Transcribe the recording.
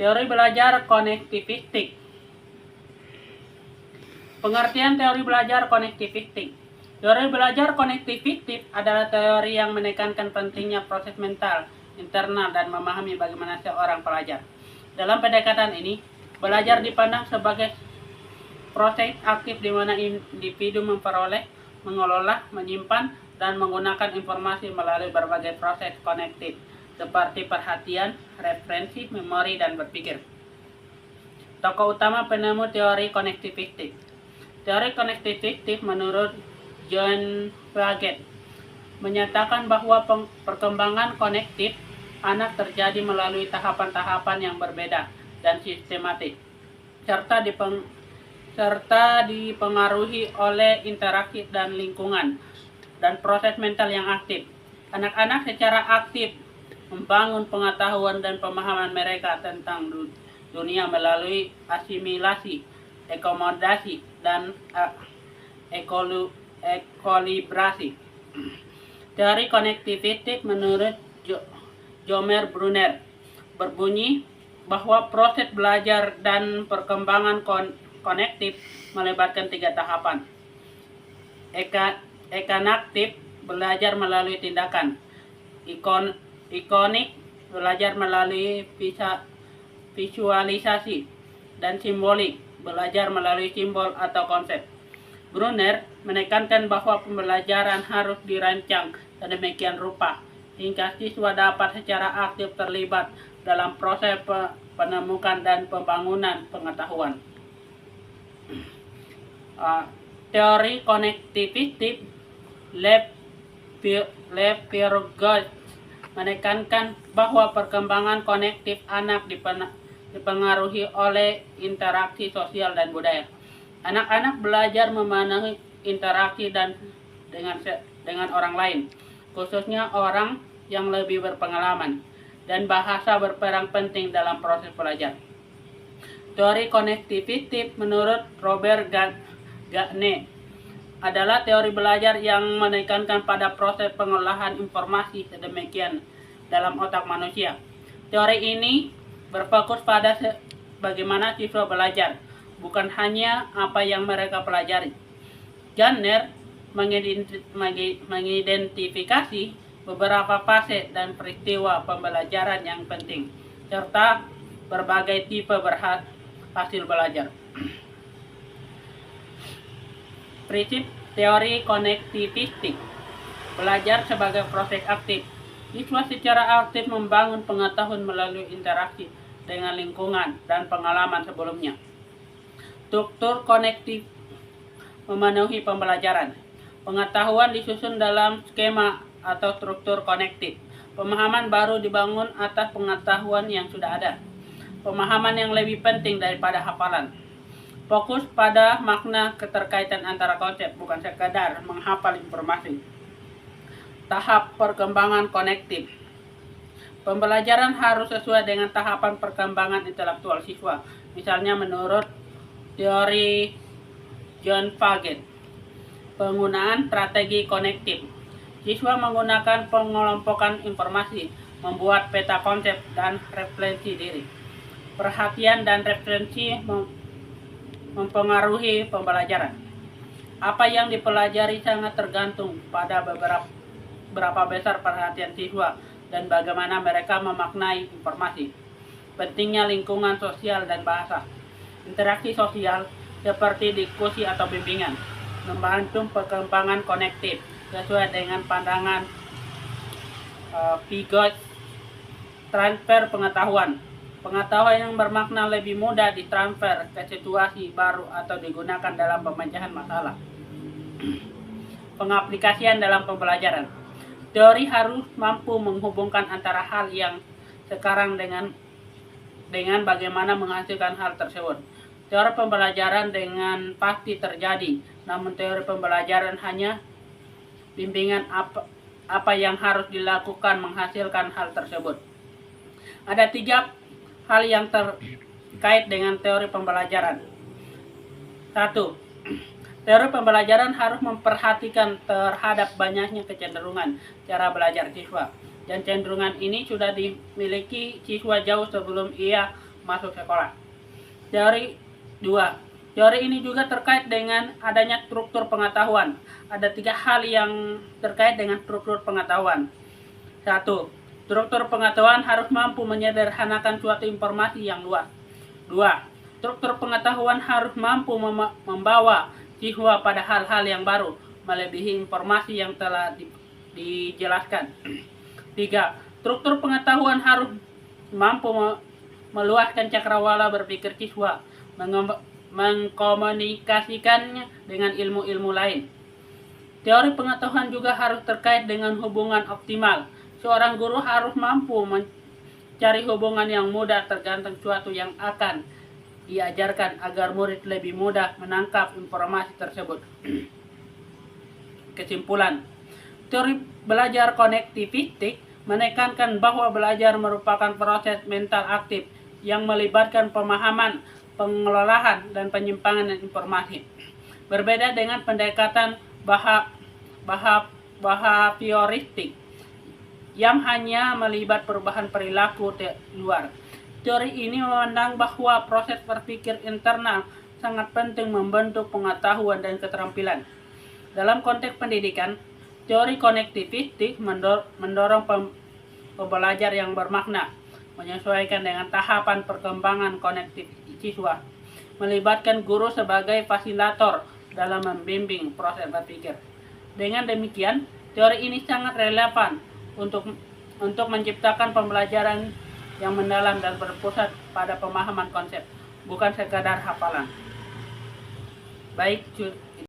Teori belajar konektivistik. Pengertian teori belajar konektivistik. Teori belajar konektivistik adalah teori yang menekankan pentingnya proses mental, internal, dan memahami bagaimana seorang pelajar. Dalam pendekatan ini, belajar dipandang sebagai proses aktif di mana individu memperoleh, mengelola, menyimpan, dan menggunakan informasi melalui berbagai proses konektif, seperti perhatian, referensi, memori, dan berpikir. Tokoh utama penemu teori konektivistik. Teori konektivistik menurut John Piaget menyatakan bahwa perkembangan konektif anak terjadi melalui tahapan-tahapan yang berbeda dan sistematis, serta dipengaruhi oleh interaksi dan lingkungan dan proses mental yang aktif. Anak-anak secara aktif membangun pengetahuan dan pemahaman mereka tentang dunia melalui asimilasi, akomodasi, dan ekolibrasi. Teori konektivistik menurut Jomer Brunner berbunyi bahwa proses belajar dan perkembangan konektif melibatkan 3 tahapan. Ekanaktif, belajar melalui tindakan. Ikonik, belajar melalui visualisasi. Dan simbolik, belajar melalui simbol atau konsep. Brunner menekankan bahwa pembelajaran harus dirancang sedemikian rupa hingga siswa dapat secara aktif terlibat dalam proses penemukan dan pembangunan pengetahuan. Teori konektivistik Lev-Piaget menekankan bahwa perkembangan konektif anak dipengaruhi oleh interaksi sosial dan budaya. Anak-anak belajar memenuhi interaksi dengan orang lain, khususnya orang yang lebih berpengalaman, dan bahasa berperan penting dalam proses belajar. Teori konektivistik menurut Robert Gagne adalah teori belajar yang menekankan pada proses pengolahan informasi sedemikian dalam otak manusia. Teori ini berfokus pada bagaimana siswa belajar, bukan hanya apa yang mereka pelajari. Gagne mengidentifikasi beberapa fase dan peristiwa pembelajaran yang penting, serta berbagai tipe hasil belajar. Prinsip teori konektivistik. Belajar sebagai proses aktif. Siswa secara aktif membangun pengetahuan melalui interaksi dengan lingkungan dan pengalaman sebelumnya. Struktur konektif memenuhi pembelajaran. Pengetahuan disusun dalam skema atau struktur konektif. Pemahaman baru dibangun atas pengetahuan yang sudah ada. Pemahaman yang lebih penting daripada hafalan. Fokus pada makna keterkaitan antara konsep, bukan sekadar menghafal informasi. Tahap perkembangan konektif. Pembelajaran harus sesuai dengan tahapan perkembangan intelektual siswa. Misalnya menurut teori John Piaget, penggunaan strategi konektif. Siswa menggunakan pengelompokan informasi, membuat peta konsep, dan refleksi diri. Perhatian dan referensi mempengaruhi pembelajaran. Apa yang dipelajari sangat tergantung pada berapa besar perhatian siswa dan bagaimana mereka memaknai informasi. Pentingnya lingkungan sosial dan bahasa. Interaksi sosial seperti diskusi atau bimbingan membantu perkembangan konektif sesuai dengan pandangan Piaget. Transfer pengetahuan. Pengetahuan yang bermakna lebih mudah ditransfer ke situasi baru atau digunakan dalam pemecahan masalah. Pengaplikasian dalam pembelajaran. Teori harus mampu menghubungkan antara hal yang sekarang dengan bagaimana menghasilkan hal tersebut. Teori pembelajaran dengan pasti terjadi, namun teori pembelajaran hanya bimbingan apa yang harus dilakukan menghasilkan hal tersebut. Ada 3 hal yang terkait dengan teori pembelajaran. 1. Teori pembelajaran harus memperhatikan terhadap banyaknya kecenderungan cara belajar siswa, dan cenderungan ini sudah dimiliki siswa jauh sebelum ia masuk sekolah. Teori 2. Teori ini juga terkait dengan adanya struktur pengetahuan. Ada 3 hal yang terkait dengan struktur pengetahuan. 1. Struktur pengetahuan harus mampu menyederhanakan suatu informasi yang luas. 2. Struktur pengetahuan harus mampu membawa siswa pada hal-hal yang baru, melebihi informasi yang telah dijelaskan. 3. Struktur pengetahuan harus mampu meluaskan cakrawala berpikir siswa, mengkomunikasikannya dengan ilmu-ilmu lain. Teori pengetahuan juga harus terkait dengan hubungan optimal. Seorang guru harus mampu mencari hubungan yang mudah tergantung suatu yang akan diajarkan agar murid lebih mudah menangkap informasi tersebut. Kesimpulan, teori belajar konektivistik menekankan bahwa belajar merupakan proses mental aktif yang melibatkan pemahaman, pengelolaan, dan penyimpangan informasi. Berbeda dengan pendekatan behavioristik yang hanya melibat perubahan perilaku luar. Teori ini memandang bahwa proses berpikir internal sangat penting membentuk pengetahuan dan keterampilan. Dalam konteks pendidikan, teori konektivistik mendorong pembelajar yang bermakna, menyesuaikan dengan tahapan perkembangan kognitif siswa, melibatkan guru sebagai fasilitator dalam membimbing proses berpikir. Dengan demikian, teori ini sangat relevan untuk menciptakan pembelajaran yang mendalam dan berpusat pada pemahaman konsep, bukan sekadar hafalan. Baik,